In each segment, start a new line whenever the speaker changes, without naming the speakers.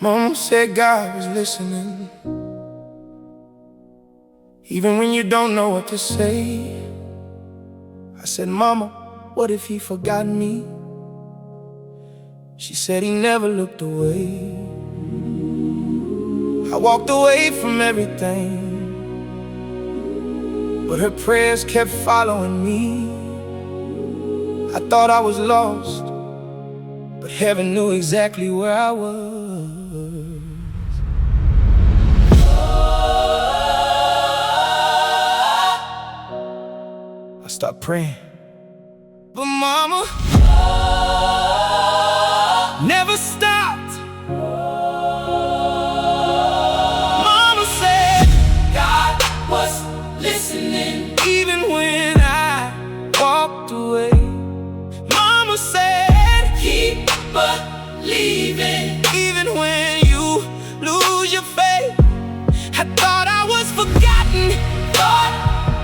Mama said God was listening, even when you don't know what to say. I said, Mama, what if he forgot me? She said he never looked away. I walked away from everything, but her prayers kept following me. I thought I was lost, but heaven knew exactly where I was. I stopped praying, but Mama never stopped. Mama said God was listening, even when I walked away. Mama said keep believing, even when you lose your faith. I thought I was forgotten, thought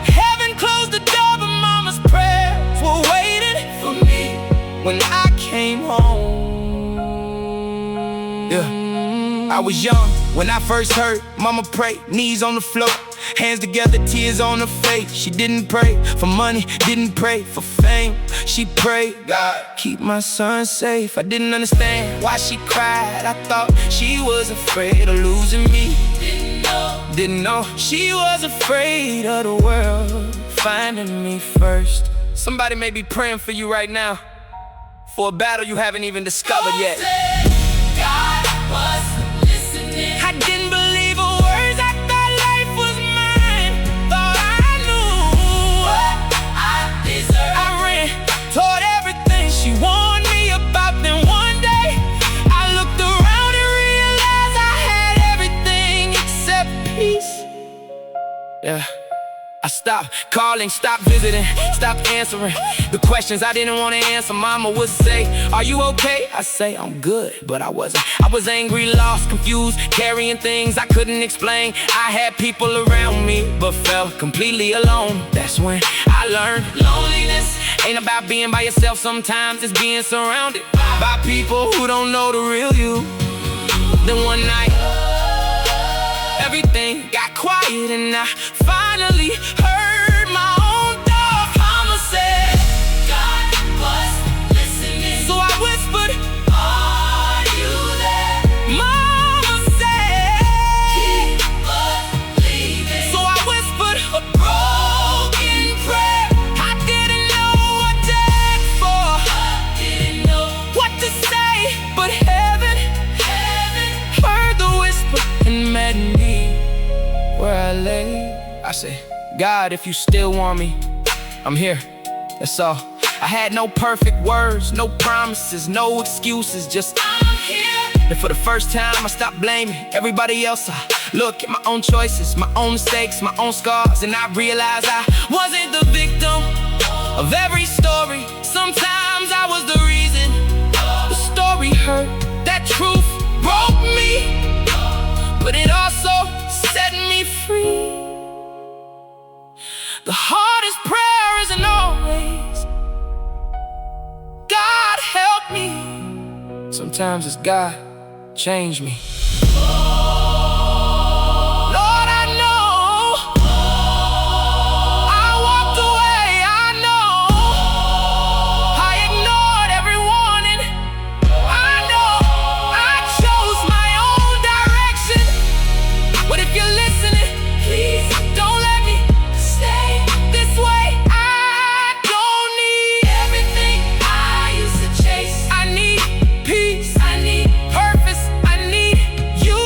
heaven closed the door, but Mama's prayers were waiting for me when I came home. Yeah, I was young when I first heard Mama pray, knees on the floor, hands together, tears on her face. She didn't pray for money, didn't pray for fame. She prayed, God, keep my son safe. I didn't understand why she cried. I thought she was afraid of losing me. Didn't know she was afraid of the world finding me first. Somebody may be praying for you right now, for a battle you haven't even discovered yet. God was listening. I didn't believe a word. I thought life was mine. Thought I knew what I deserved. I ran toward everything she warned me about. Then one day I looked around and realized I had everything except peace. Yeah, I stopped calling, stopped visiting, stopped answering the questions I didn't want to answer. Mama would say, are you okay? I say, I'm good, but I wasn't. I was angry, lost, confused, carrying things I couldn't explain. I had people around me, but felt completely alone. That's when I learned loneliness ain't about being by yourself. Sometimes it's being surrounded by people who don't know the real you. Then one night, everything got quiet and I finally heard my own thought. Mama said God was listening, so I whispered, are you there? Mama said keep believing, so I whispered a broken prayer. I didn't know what to ask for, I didn't know what to say, but heaven heard the whisper and met me where I lay. I say, God, if you still want me, I'm here, that's all. I had no perfect words, no promises, no excuses, just I'm here. And for the first time I stopped blaming everybody else. I look at my own choices, my own mistakes, my own scars, and I realized I wasn't the victim of every story. Sometimes I was the reason the story hurt. That truth broke me, but it also set me free. The hardest prayer isn't always God help me. Sometimes it's God change me. Lord, I know I walked away. I know I ignored every warning. I know I chose my own direction. But if you're listening, please don't let me stay this way. I don't need everything I used to chase. I need peace, I need purpose, I need you.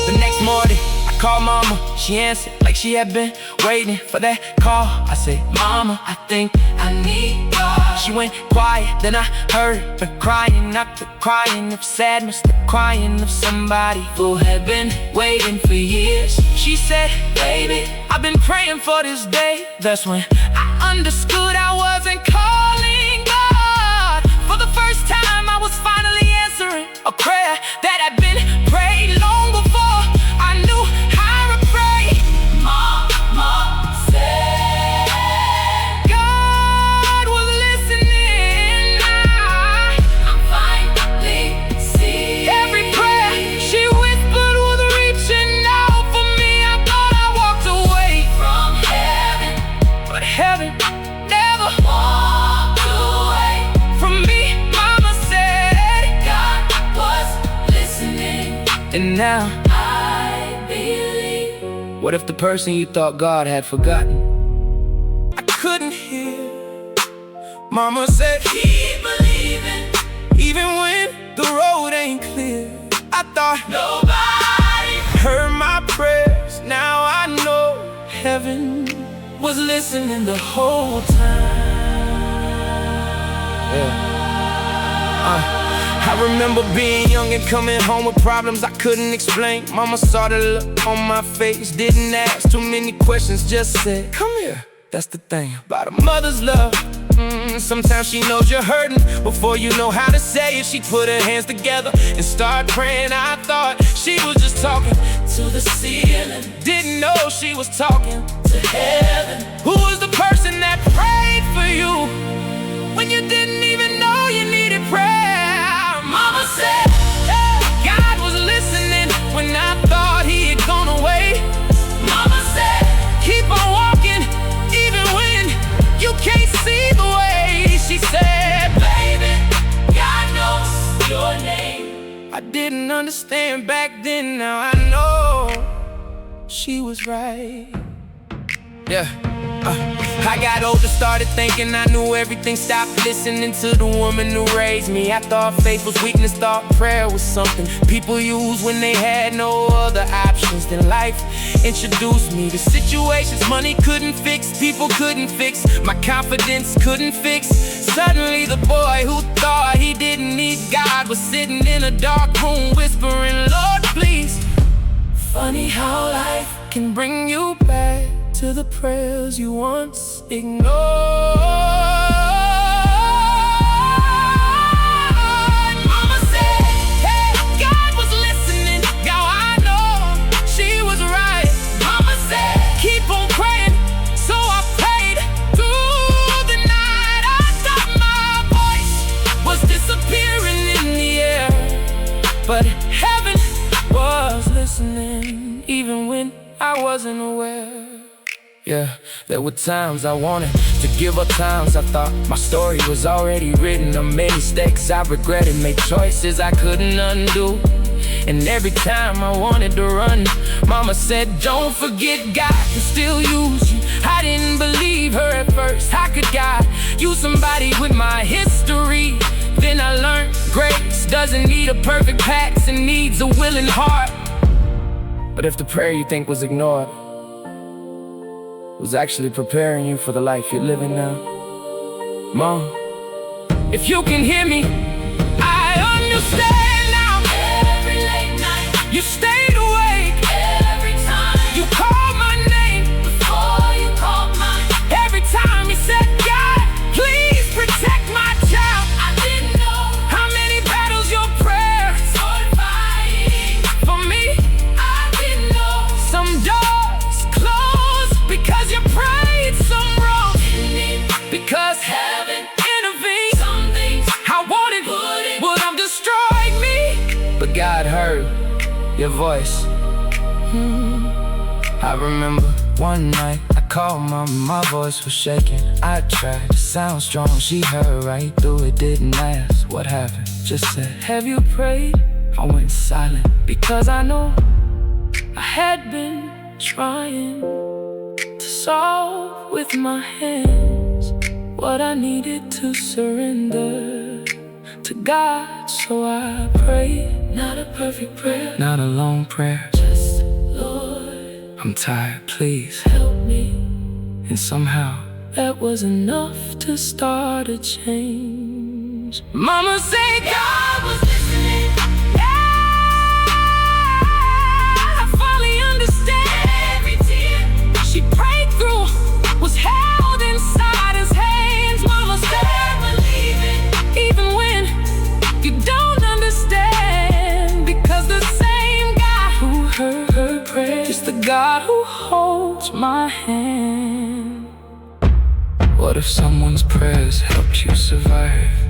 The next morning I called Mama, she answered like she had been waiting for that call. I said, Mama, I think I need God. She went quiet, then I heard her crying, not the crying of sadness, the crying of somebody who had been waiting for years. She said, baby, I've been praying for this day. That's when I understood I wasn't calling God. For the first time I was finally answering a prayer that had been prayed long before I knew how to pray. Mama said God was listening. I'm finally seeing every prayer she And now I believe. What if the person you thought God had forgotten? I couldn't hear. Mama said, keep believing, even when the road ain't clear. I thought nobody heard my prayers. Now I know heaven was listening the whole time. Yeah. I remember being young and coming home with problems I couldn't explain. Mama saw the look on my face, didn't ask too many questions, just said, come here. That's the thing about a mother's love. Sometimes she knows you're hurting before you know how to say it. She put her hands together and started praying. I thought she was just talking to the ceiling, didn't know she was talking to heaven. Who was the person that prayed for you when you didn't even know you needed prayer? Mama said, yeah, God was listening when I thought he had gone away. Mama said, keep on walking even when you can't see the way. She said, baby, God knows your name. I didn't understand back then, now I know she was right. Yeah. I got older, started thinking I knew everything, stopped listening to the woman who raised me. I thought faith was weakness, thought prayer was something people used when they had no other options. Then life introduced me to situations money couldn't fix, people couldn't fix, my confidence couldn't fix. Suddenly the boy who thought he didn't need God was sitting in a dark room whispering, Lord, please. Funny how life can bring you back to the prayers you once ignored. Mama said, hey, God was listening. Now I know she was right. Mama said, keep on praying. So I prayed through the night. I thought my voice was disappearing in the air, but heaven was listening even when I wasn't aware. Yeah, there were times I wanted to give up, times I thought my story was already written. I made mistakes I regretted, made choices I couldn't undo. And every time I wanted to run, Mama said, don't forget God can still use you. I didn't believe her at first. How could God use somebody with my history? Then I learned grace doesn't need a perfect past, it needs a willing heart. But if the prayer you think was ignored was actually preparing you for the life you're living now. Mom, if you can hear me, I understand now. Every late night, you stayed awake. Every time, you called my name before you called mine. Every time you said, God, please protect my child. I didn't know how many battles your prayer started fighting for me. I didn't know some doors closed because you prayed some wrong. Because heaven intervened. Some things I wanted would have destroyed me, but God heard your voice. I remember one night I called Mama, my voice was shaking. I tried to sound strong, she heard right through it, didn't ask what happened, just said, have you prayed? I went silent because I know I had been trying to solve with my hands what I needed to surrender to God. So I prayed, not a perfect prayer, not a long prayer, just Lord, I'm tired, please help me. And somehow that was enough to start a change. Mama said God was listening. I finally understand. Every tear she prayed through was held inside his hands. Mama said, believe it, even when you don't understand, because the same God who heard her prayer is the God who holds my hand. What if someone's prayers helped you survive?